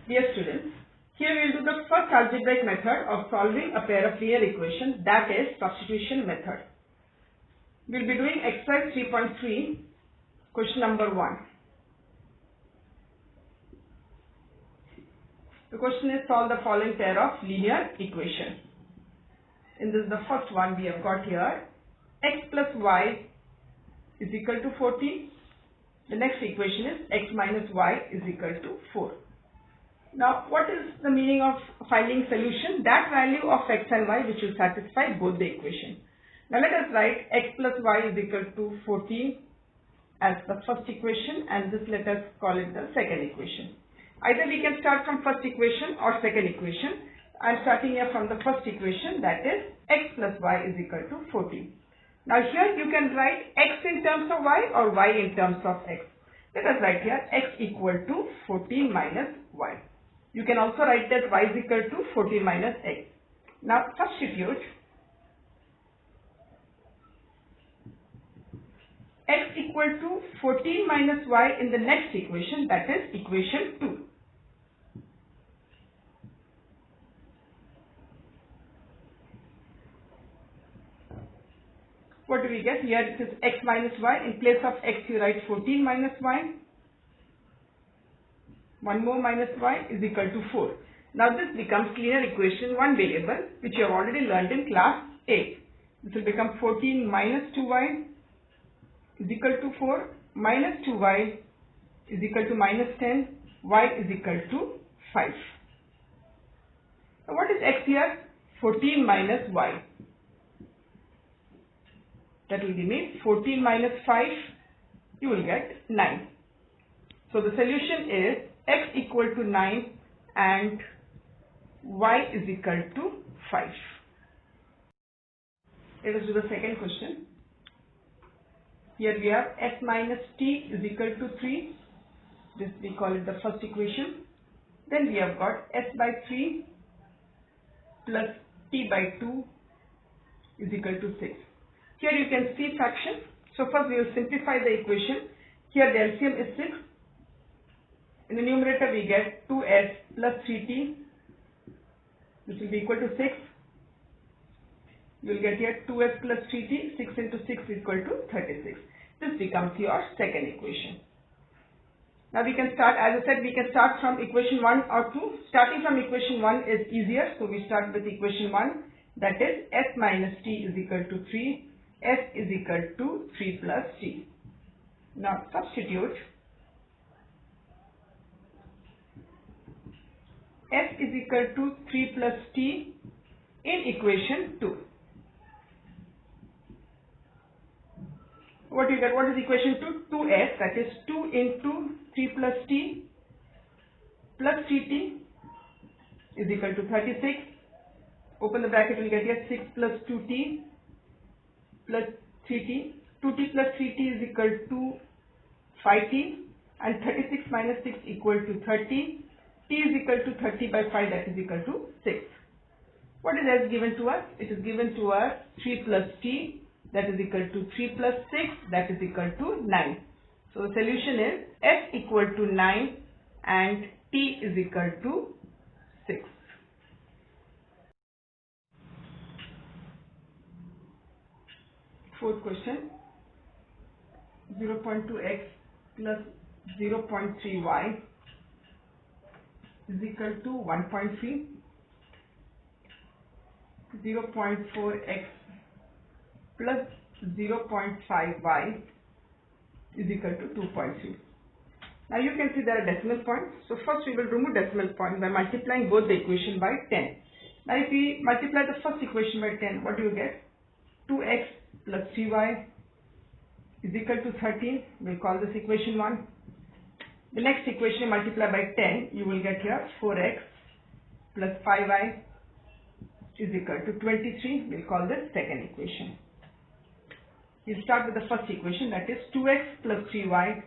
Dear students, here we will do the first algebraic method of solving a pair of linear equations, that is substitution method. We will be doing exercise 3.3, question number 1. The question is solve the following pair of linear equations. In this, the first one we have got here, x plus y is equal to 14. The next equation is x minus y is equal to 4. Now, what is the meaning of finding solution? That value of x and y which will satisfy both the equation. Now, let us write x plus y is equal to 14 as the first equation, and this let us call it the second equation. Either we can start from first equation or second equation. I am starting here from the first equation, that is x plus y is equal to 14. Now, here you can write x in terms of y or y in terms of x. Let us write here x equal to 14 minus y. You can also write that y is equal to 14 minus x. Now, substitute x equal to 14 minus y in the next equation, that is equation 2. What do we get? Here it is x minus y. In place of x you write 14 minus y. One more minus y is equal to 4. Now this becomes linear equation, one variable, which you have already learned in class 8. This will become 14 minus 2y is equal to 4, minus 2y is equal to minus 10, y is equal to 5. Now what is x here? 14 minus y. That will give me 14 minus 5, you will get 9. So the solution is x equal to 9 and y is equal to 5. Let us do the second question. Here we have s minus t is equal to 3. This we call it the first equation. Then we have got s by 3 plus t by 2 is equal to 6. Here you can see fraction. So first we will simplify the equation. Here the LCM is 6. In the numerator we get 2s plus 3t. This will be equal to 6. You will get here 2s plus 3t. 6 into 6 is equal to 36. This becomes your second equation. Now we can start, as I said, we can start from equation 1 or 2. Starting from equation 1 is easier. So we start with equation 1. That is s minus t is equal to 3. S is equal to 3 plus t. Now substitute S is equal to 3 plus t in equation 2. What do you get? What is equation 2? 2s, that is 2 into 3 plus t plus 3t is equal to 36. Open the bracket, you will get here 6 plus 2t plus 3t. 2t plus 3t is equal to 5t, and 36 minus 6 equal to 30. T is equal to 30 by 5, that is equal to 6. What is S given to us? It is given to us 3 plus t, that is equal to 3 plus 6, that is equal to 9. So the solution is S equal to 9 and t is equal to 6. Fourth question, 0.2x plus 0.3y is equal to 1.3, 0.4x plus 0.5y is equal to 2.3. Now you can see there are decimal points. So first we will remove decimal point by multiplying both the equation by 10. Now if we multiply the first equation by 10, what do you get? 2x plus 3y is equal to 13. We'll call this equation 1. The next equation multiply by 10, you will get here 4x plus 5y is equal to 23. We'll call this second equation. You start with the first equation, that is 2x plus 3y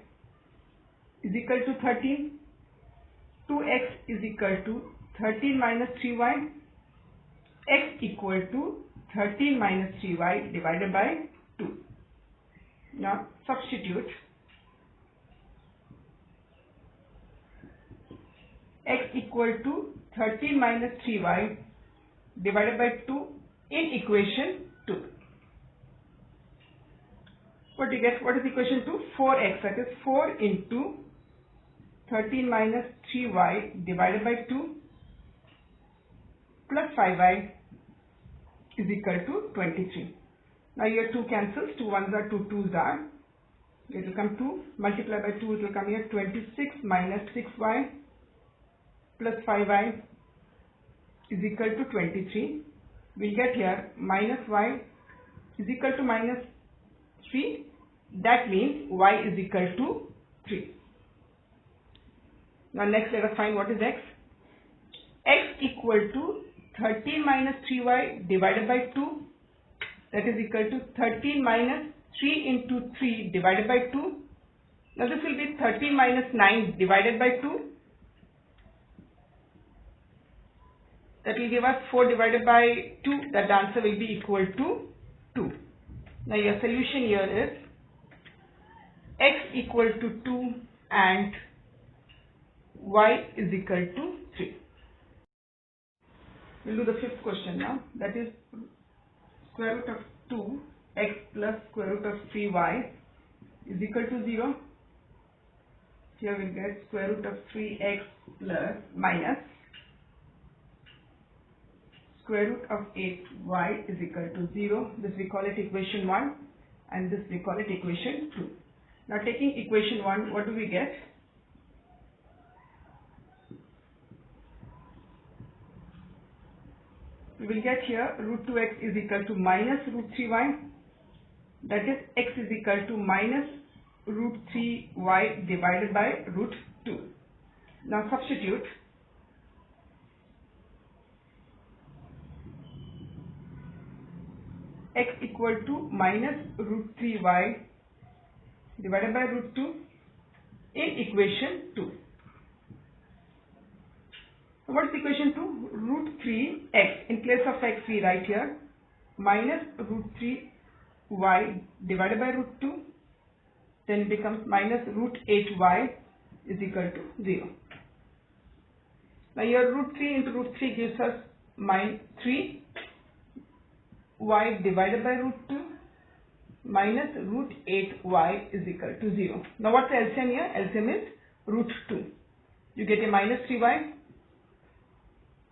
is equal to 13. 2x is equal to 13 minus 3y. X equal to 13 minus 3y divided by 2. Now substitute x equal to 13 minus 3y divided by 2 in equation 2. What do you get? What is equation 2? 4x, that is 4 into 13 minus 3y divided by 2 plus 5y is equal to 23. Now here 2 cancels, 2 1s are 2 2s are. It will come 2, multiply by 2, it will come here 26 minus 6y plus 5y is equal to 23. We'll get here minus y is equal to minus 3. That means y is equal to 3. Now next let us find what is x. X equal to 13 minus 3y divided by 2. That is equal to 13 minus 3 into 3 divided by 2. Now this will be 13 minus 9 divided by 2. That will give us 4 divided by 2. That the answer will be equal to 2. Now your solution here is x equal to 2 and y is equal to 3. We'll do the fifth question now. That is square root of 2x plus square root of 3y is equal to 0. Here we get square root of 3x plus minus square root of 8y is equal to 0. This we call it equation 1 and this we call it equation 2. Now taking equation 1, what do we get? We will get here root 2x is equal to minus root 3y. That is x is equal to minus root 3y divided by root 2. Now substitute. X equal to minus root 3y divided by root 2 in equation 2. So what is equation 2? Root 3x. In place of x we write here minus root 3y divided by root 2. Then it becomes minus root 8y is equal to 0. Now here root 3 into root 3 gives us minus 3y divided by root 2 minus root 8y is equal to 0. Now what's the LCM here? LCM is root 2. You get a minus 3y.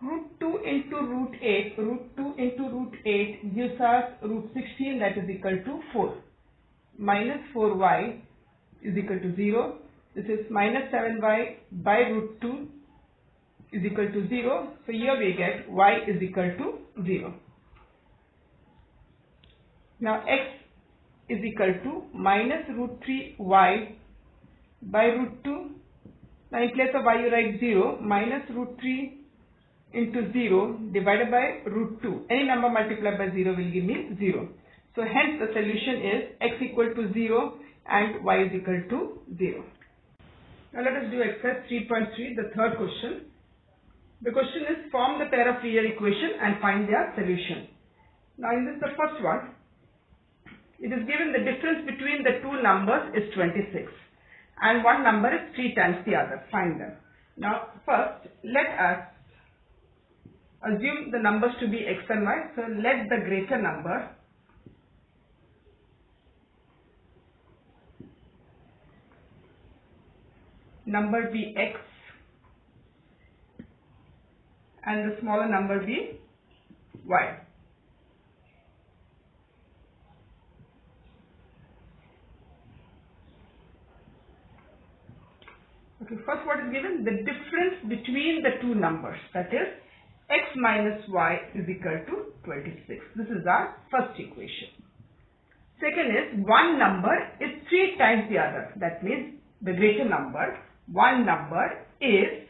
Root 2 into root 8, root 2 into root 8 gives us root 16, that is equal to 4. Minus 4y is equal to 0. This is minus 7y by root 2 is equal to 0. So here we get y is equal to 0. Now x is equal to minus root 3y by root 2. Now in place of y you write 0, minus root 3 into 0 divided by root 2. Any number multiplied by 0 will give me 0. So hence the solution is x equal to 0 and y is equal to 0. Now let us do exercise 3.3, the third question. The question is form the pair of linear equation and find their solution. Now in this the first one, it is given the difference between the two numbers is 26 and one number is 3 times the other. Find them. Now first let us assume the numbers to be x and y. So let the greater number be x and the smaller number be y. Okay, first what is given? The difference between the two numbers, that is x minus y is equal to 26. This is our first equation. Second is one number is 3 times the other. That means the greater number, one number is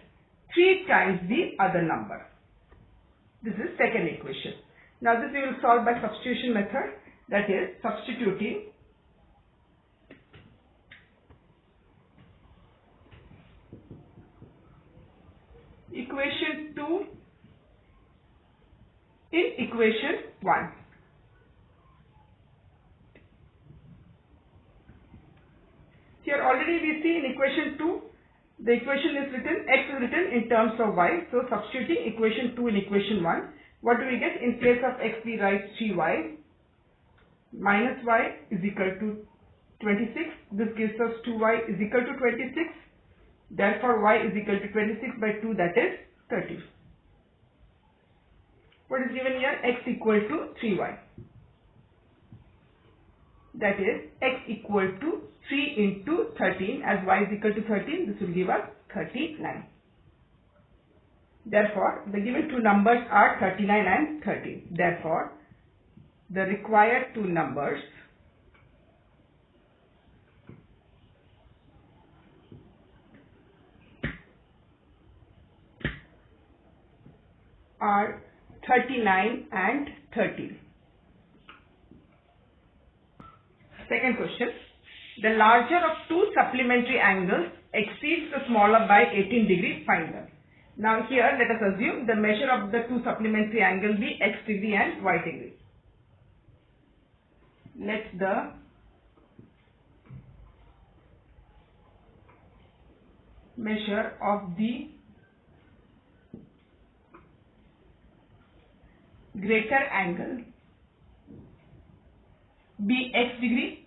3 times the other number. This is second equation. Now this we will solve by substitution method, that is substituting equation 2 in equation 1. Here already we see in equation 2 The equation is written, x is written in terms of y. So substituting equation 2 in equation 1, what do we get? In place of x we write 3y minus y is equal to 26. This gives us 2y is equal to 26. Therefore y is equal to 26 by 2, that is 30. What is given here? X equal to 3y. That is x equal to 3 into 13, as y is equal to 13, this will give us 39. Therefore, the given two numbers are 39 and 13. Therefore, the required two numbers are 39 and 13. Second question. The larger of two supplementary angles exceeds the smaller by 18 degrees. Find them. Now here let us assume the measure of the two supplementary angles be x degree and y degree. Let the measure of the greater angle be x degree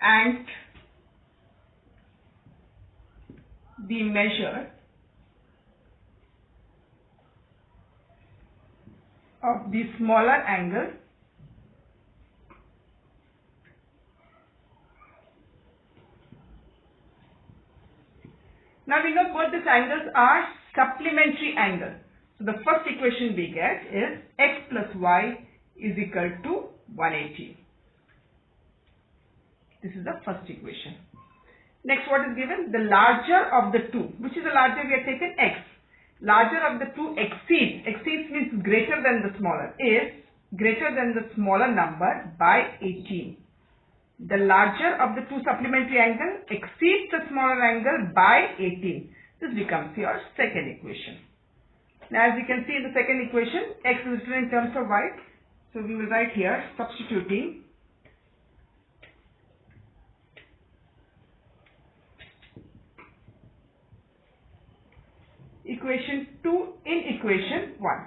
and the measure of the smaller angle now we know both these angles are supplementary angles. So the first equation we get is x plus y is equal to 180. This is the first equation. Next, what is given? The larger of the two. Which is the larger? We have taken x. Larger of the two exceeds. Exceeds means greater than the smaller. Is greater than the smaller number by 18. The larger of the two supplementary angle exceeds the smaller angle by 18. This becomes your second equation. Now, as you can see in the second equation, x is written in terms of y. So we will write here, substituting equation 2 in equation 1.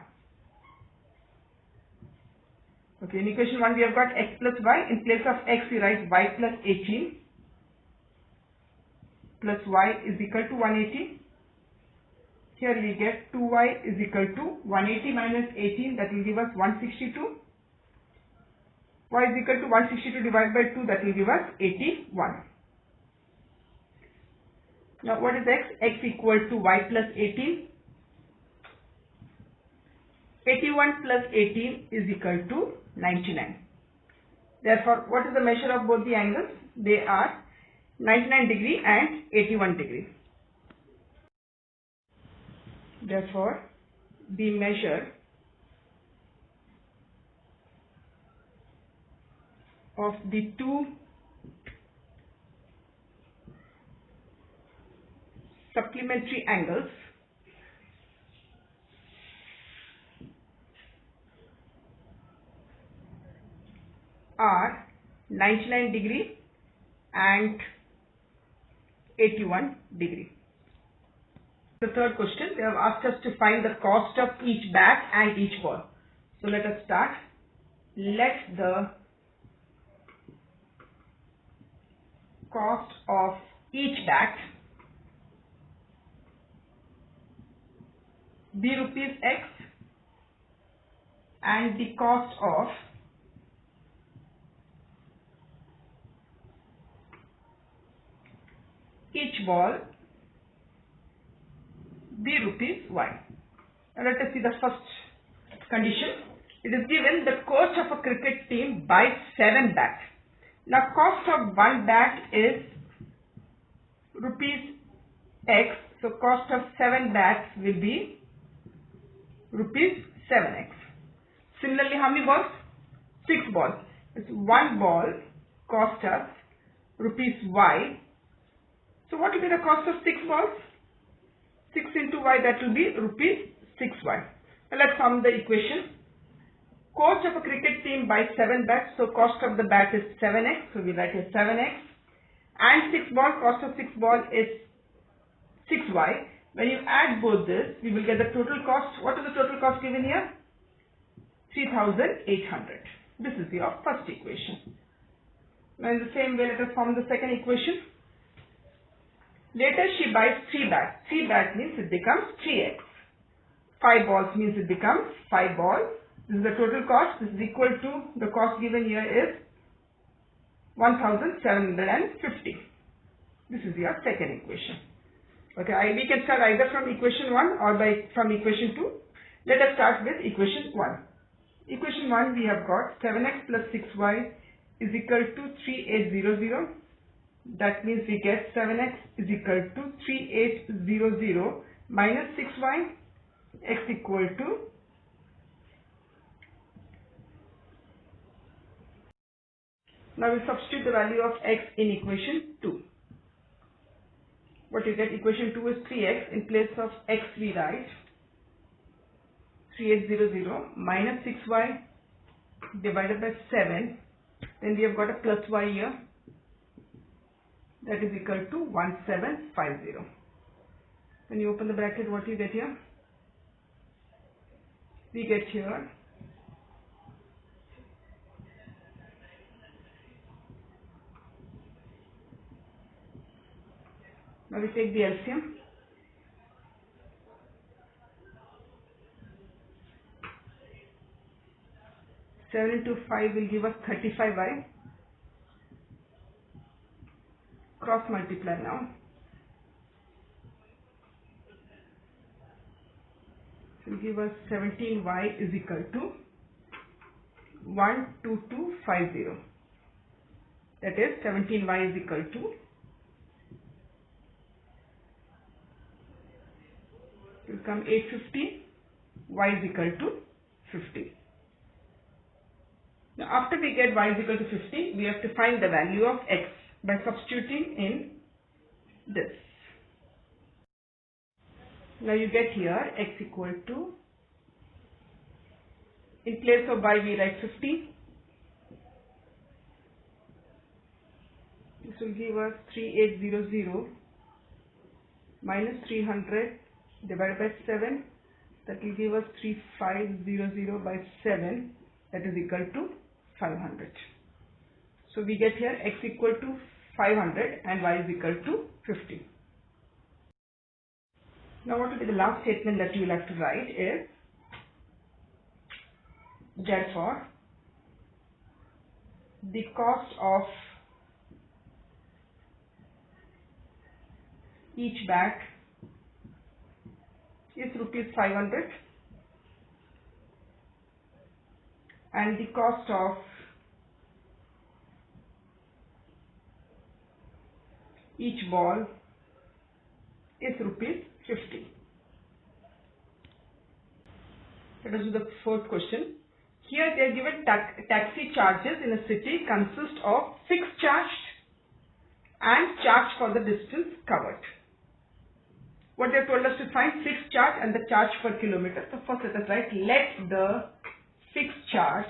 Okay, in equation 1 we have got x plus y. In place of x we write y plus 18 plus y is equal to 180. Here we get 2y is equal to 180 minus 18, that will give us 162. Y is equal to 162 divided by 2, that will give us 81. Now what is x? X equal to y plus 18. 81 plus 18 is equal to 99. Therefore, what is the measure of both the angles? They are 99 degree and 81 degree. Therefore, the measure of the two supplementary angles are 99 degree and 81 degree. The third question, they have asked us to find the cost of each bat and each ball. So let us start. Let the cost of each bat be rupees x and the cost of each ball be rupees y. Now let us see the first condition. It is given the cost of a cricket team buys 7 bats. Now cost of one bat is rupees x. So cost of 7 bats will be rupees 7x. Similarly, how many balls? 6 balls. It's one ball cost us rupees y. So what will be the cost of 6 balls? 6 into y, that will be rupees 6y. Now let's sum the equation. Cost of a cricket team buys 7 bats, so cost of the bat is 7x, so we write here 7x. And 6 ball, cost of 6 ball is 6y. When you add both this, we will get the total cost. What is the total cost given here? 3,800. This is your first equation. Now in the same way, let us form the second equation. Later she buys 3 bats. 3 bats means it becomes 3x. 5 balls means it becomes 5 balls. This is the total cost. This is equal to the cost given here is 1,750. This is your second equation. Okay, we can start either from equation 1 or from equation 2. Let us start with equation 1. Equation 1, we have got 7x plus 6y is equal to 3800. That means we get 7x is equal to 3800 minus 6y, x equal to now we substitute the value of x in equation 2. What you get? Equation 2 is 3x. In place of x we write 3800 minus 6y divided by 7. Then we have got a plus y here. That is equal to 1750. When you open the bracket, what you get here? We get here now we take the LCM. Seven into 5 will give us 35y. Cross multiply now. It will give us 17y is equal to 12250. That is 17y is equal to, it will come 850, y is equal to 50. Now after we get y is equal to 50, we have to find the value of x by substituting in this. Now you get here x equal to, in place of y we write 50. This will give us 3800 minus 300 divided by 7. That will give us 3500 by 7. That is equal to 500. So we get here x equal to 500 and y is equal to 50. Now what will be the last statement that you will have to write is, therefore the cost of each bat is rupees 500 and the cost of each ball is rupees 50. Let us do the fourth question. Here they are given taxi charges in a city consist of fixed charge and charge for the distance covered. What they have told us to find fixed charge and the charge per kilometer. So first let us write, let the fixed charge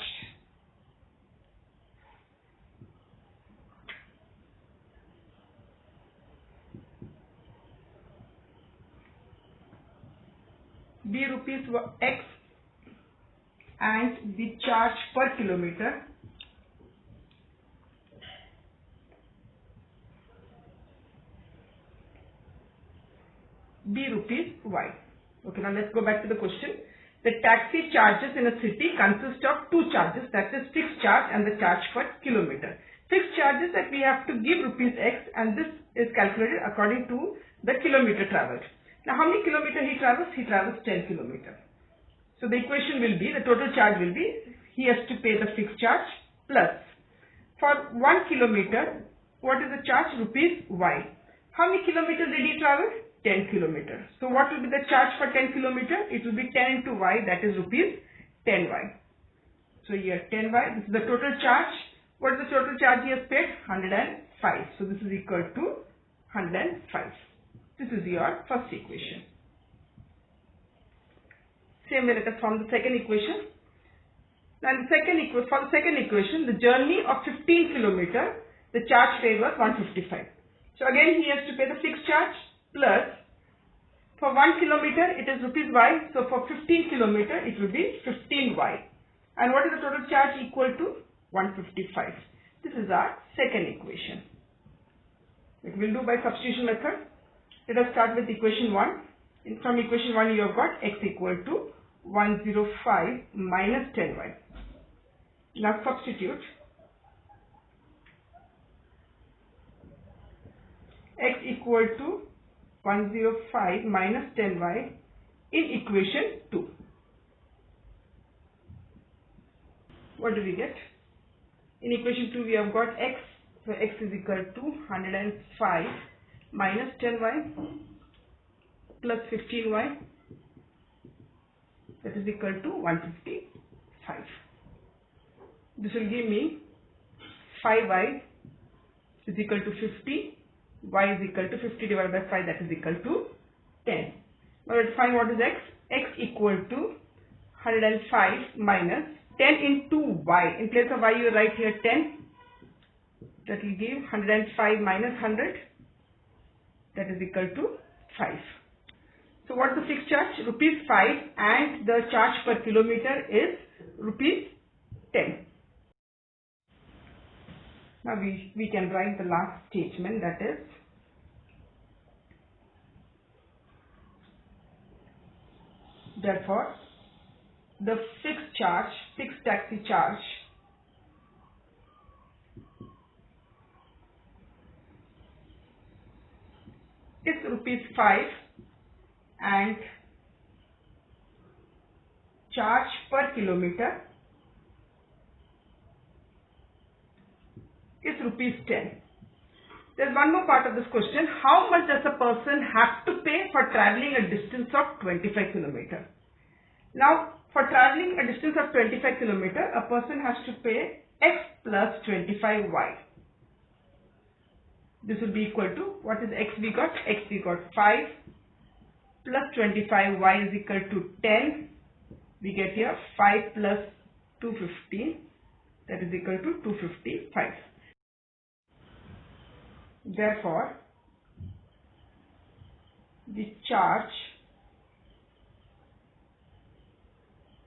be rupees x and the charge per kilometer be rupees y. Okay, now let's go back to the question. The taxi charges in a city consist of two charges, that is fixed charge and the charge per kilometer. Fixed charges that we have to give rupees x and this is calculated according to the kilometer traveled. Now how many kilometers he travels? He travels 10 kilometers. So the equation will be, the total charge will be, he has to pay the fixed charge plus, for 1 kilometer, what is the charge? Rupees y. How many kilometers did he travel? 10 kilometers. So what will be the charge for 10 kilometers? It will be 10 into y, that is rupees 10y. So here 10y, this is the total charge. What is the total charge he has paid? 105. So this is equal to 105. This is your first equation. Same way let us form the second equation. Now for the second equation, the journey of 15 kilometers, the charge paid was 155. So again he has to pay the fixed charge plus For 1 kilometer, it is rupees y. So for 15 kilometer, it will be 15y. And what is the total charge? Equal to 155. This is our second equation. It will do by substitution method. Let us start with equation 1. From equation 1, you have got x equal to 105 minus 10y. Now substitute x equal to 105 minus 10y in equation 2. What do we get? In equation 2, we have got x. So x is equal to 105 minus 10y plus 15y, that is equal to 155. This will give me 5y is equal to 50, y is equal to 50 divided by 5, that is equal to 10. Now let's find what is x. X equal to 105 minus 10 into y. In place of y, you write here 10. That will give 105 minus 100, that is equal to 5. So what is the fixed charge? Rupees 5, and the charge per kilometer is rupees 10. Now we can write the last statement, that is therefore the fixed taxi charge is rupees 5 and charge per kilometer is rupees 10. There's one more part of this question. How much does a person have to pay for traveling a distance of 25 km? Now, for traveling a distance of 25 km, a person has to pay x plus 25y. This will be equal to, what is x we got? X we got 5 plus 25, y is equal to 10. We get here 5 plus 250, that is equal to 255. Therefore, the charge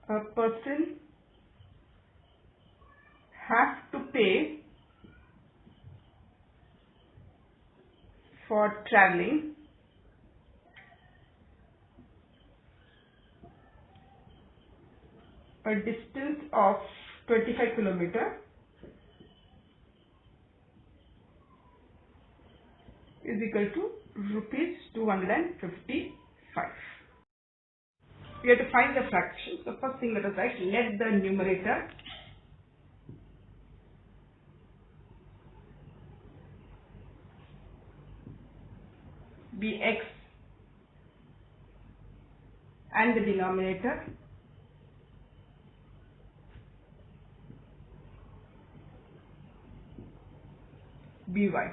a person has to pay for traveling a distance of 25 km is equal to rupees 255. We have to find the fraction. So first thing, let us write, let the numerator be x and the denominator be y.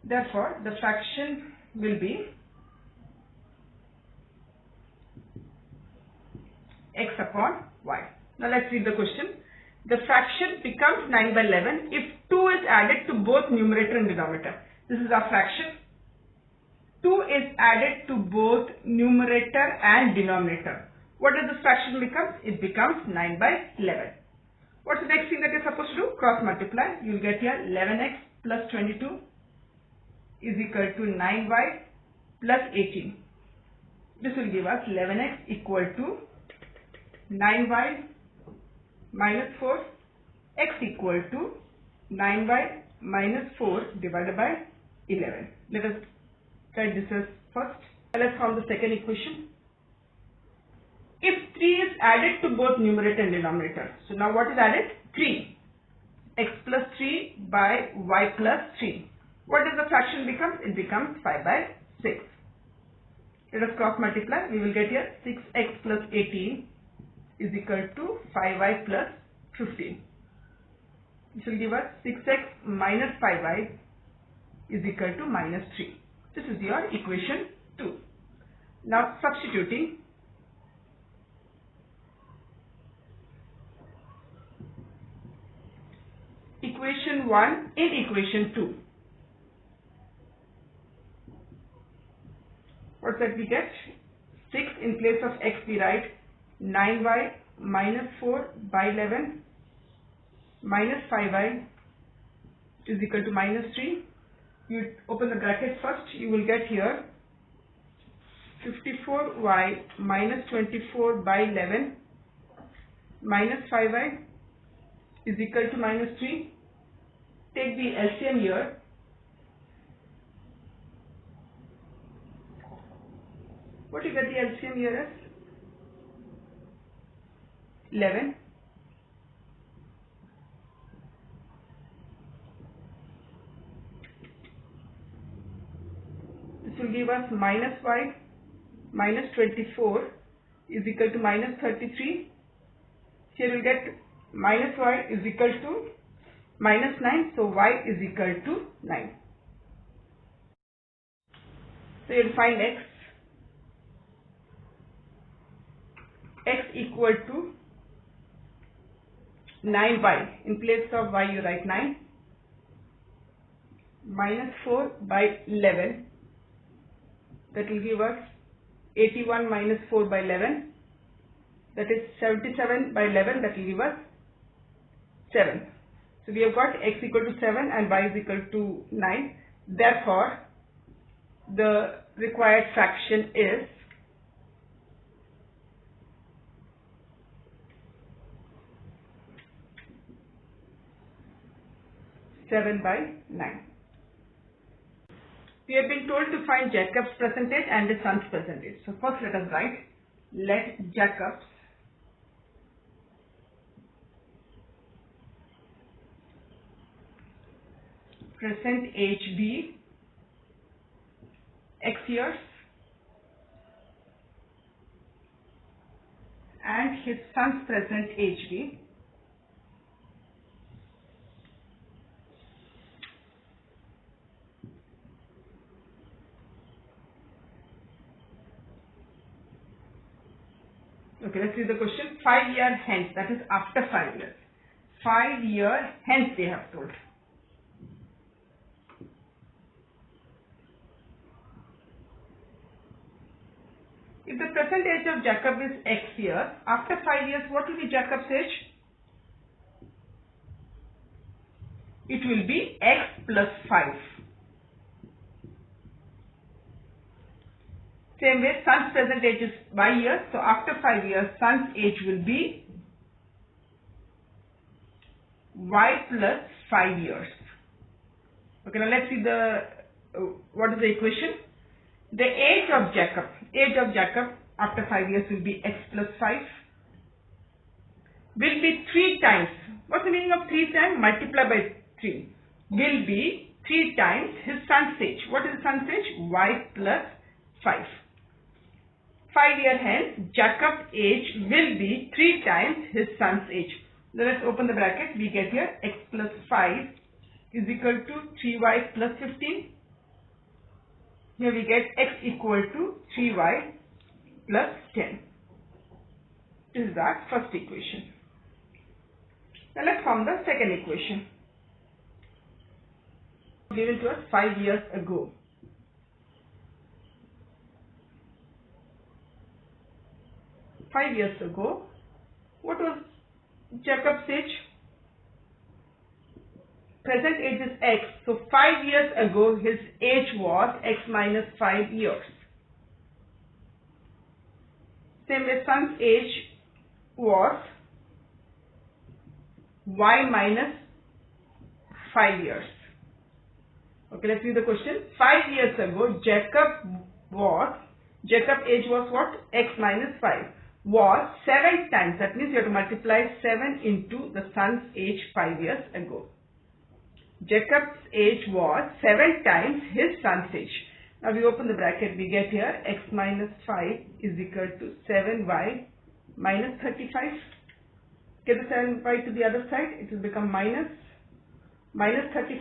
Therefore, the fraction will be x upon y. Now let's read the question. The fraction becomes 9 by 11 if 2 is added to both numerator and denominator. This is our fraction. 2 is added to both numerator and denominator. What does this fraction become? It becomes 9 by 11. What's the next thing that you're supposed to do? Cross multiply. You will get here 11x plus 22 is equal to 9y plus 18. This will give us 11x equal to 9y minus 4, x equal to 9y minus 4 divided by 11. Let us write this as first. Let's solve the second equation. If 3 is added to both numerator and denominator. So now what is added? 3. X plus 3 by y plus 3. What does the fraction become? It becomes 5 by 6. Let us cross multiply. We will get here 6x plus 18 is equal to 5y plus 15. This will give us 6x minus 5y is equal to minus 3. This is your equation 2. Now substituting, equation 1 in equation 2. What's that we get? 6 in place of x we write 9y minus 4 by 11 minus 5y is equal to minus 3. You open the bracket first, you will get here 54y minus 24 by 11 minus 5y is equal to minus 3. Take the LCM here. What do you get the LCM here as? 11. This will give us minus y minus 24 is equal to minus 33. Here we'll get minus y is equal to minus 9. So y is equal to 9. So you'll find x. X equal to 9y. In place of y you write 9. Minus 4 by 11. That will give us 81 minus 4 by 11. That is 77 by 11. That will give us 7. So we have got x equal to 7 and y is equal to 9. Therefore, the required fraction is 7 by 9. We have been told to find Jacob's percentage and the son's percentage. So first let us write, let Jacob's percentage be x years and his son's present age be okay, let's see the question. 5 years hence, that is after 5 years. 5 years hence they have told. If the present age of Jacob is x years, after 5 years, what will be Jacob's age? It will be x plus 5. Same way, son's present age is y years. So after 5 years, son's age will be y plus 5 years. Okay, now let's see what is the equation. The age of Jacob after 5 years will be x plus 5. Will be 3 times. What's the meaning of 3 times? Multiply by 3. Will be 3 times his son's age. What is the son's age? Y plus 5. 5 years hence, Jacob's age will be 3 times his son's age. Now let's open the bracket. We get here x plus 5 is equal to 3y plus 15. Here we get x equal to 3y plus 10. This is our first equation. Now let's form the second equation. Given to us 5 years ago. 5 years ago, what was Jacob's age? Present age is x. So 5 years ago, his age was x minus 5 years. Same way, son's age was y minus 5 years. Okay, let's see the question. 5 years ago, Jacob's age was what? X minus 5. Was 7 times. That means you have to multiply 7 into the son's age 5 years ago. Jacob's age was 7 times his son's age. Now we open the bracket, we get here x minus 5 is equal to 7y minus 35. Get the 7y to the other side, it will become minus 35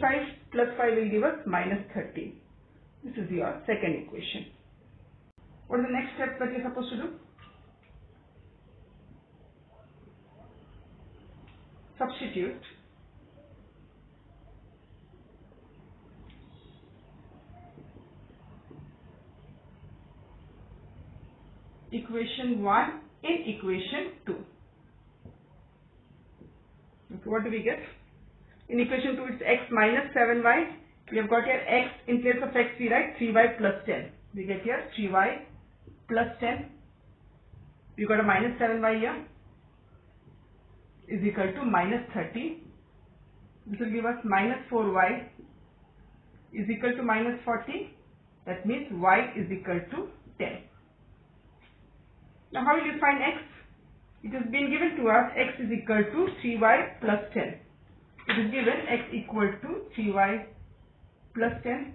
plus 5 will give us minus 30. This is your second equation. What is the next step that you are supposed to do? Substitute equation 1 in equation 2. Okay, what do we get? In equation 2 it's x minus 7y. We have got here x, in place of x we write 3y plus 10. We get here 3y plus 10. We got a minus 7y here is equal to minus 30. This will give us minus 4y is equal to minus 40. That means y is equal to 10. Now how will you find x? It has been given to us x is equal to 3y plus 10. It is given x equal to 3y plus 10.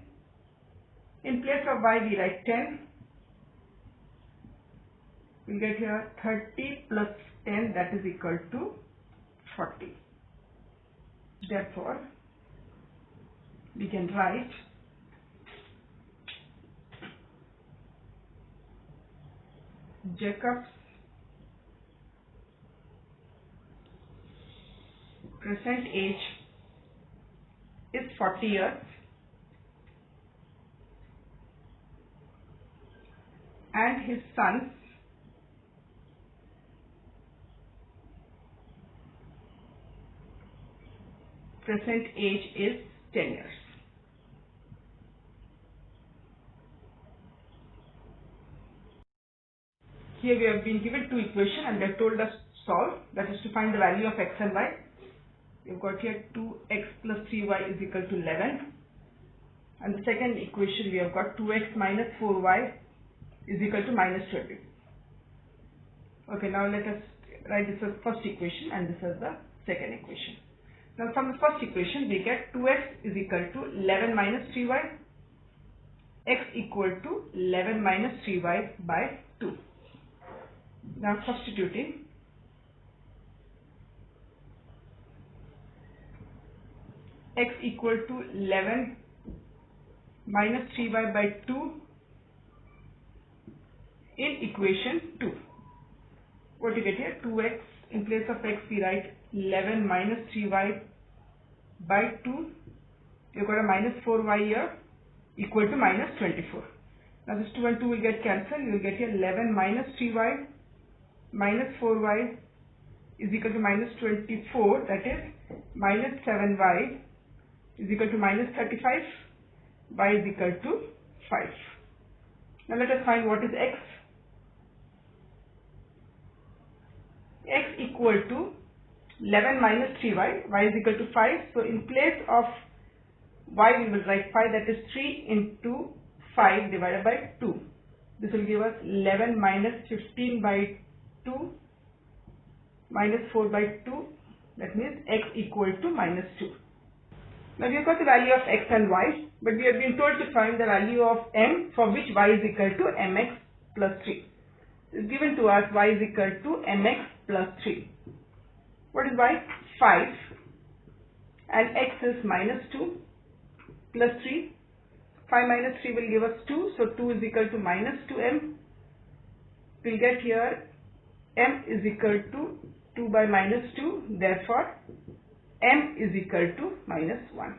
In place of y we write 10. We will get here 30 plus 10, that is equal to 40. Therefore, we can write Jacob's present age is 40 years and his son's present age is 10 years. Here we have been given two equations and they have told us solve, that is to find the value of x and y. We have got here 2x plus 3y is equal to 11, and the second equation we have got 2x minus 4y is equal to minus 20. Okay, now let us write this as first equation and this as the second equation. Now from the first equation we get 2x is equal to 11 minus 3y, x equal to 11 minus 3y by 2. Now substituting, x equal to 11 minus 3y by 2 in equation 2. What do you get here? 2x, in place of x we write 11 minus 3y by 2. You got a minus 4y here equal to minus 24. Now this 2 and 2 will get cancelled. You will get here 11 minus 3y minus 4y is equal to minus 24, that is minus 7y is equal to minus 35, y is equal to 5. Now let us find what is x. X equal to 11 minus 3y, y is equal to 5. So in place of y we will write 5, that is 3 into 5 divided by 2. This will give us 11 minus 15 by 2 minus 4 by 2, that means x equal to minus 2. Now we have got the value of x and y, but we have been told to find the value of m for which y is equal to mx plus 3. It is given to us y is equal to mx plus 3. What is y? 5, and x is minus 2 plus 3. 5 minus 3 will give us 2, so 2 is equal to minus 2m. We will get here m is equal to 2 by minus 2, therefore m is equal to minus 1.